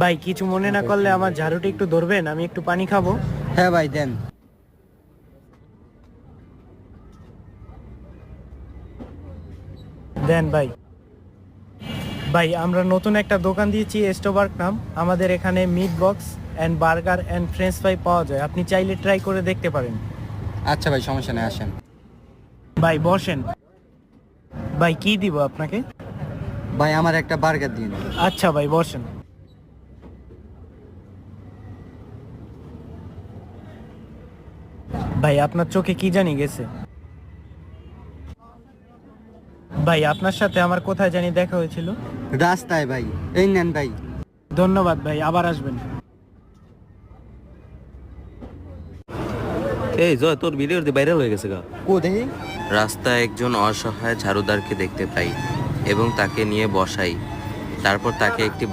ভাই কিছু মনে না করলে আমার ঝাড়ুটা একটু ধরবেন, আমি একটু পানি খাবো। হ্যাঁ ভাই দেন। দেন ভাই। ভাই আমরা নতুন একটা দোকান দিয়েছি, স্টোবার্গ নাম। আমাদের এখানে meat box and burger and French fry পাওয়া যায়, আপনি চাইলে ট্রাই করে দেখতে পারেন। আচ্ছা ভাই, সমস্যা নেই, আসেন। ভাই বসেন। ভাই কি দিব আপনাকে? ভাই আমার একটা বার্গার দিন। আচ্ছা ভাই বসেন। ভাই আপনার চোখে কি জানি গেছে। ভাই আপনার সাথে আমার কোথায় জানি দেখা হয়েছিল। রাস্তায় ভাই। এই নেন ভাই। ধন্যবাদ ভাই, আবার আসবেন। এই জয়, তোর ভিডিও ভাইরাল হয়ে গেছে গা। কো দেখি। রাস্তায় একজন অসহায় ঝাড়ুদারকে দেখতে পাই এবং তাকে নিয়ে বসাই। তারপর তাকে একটি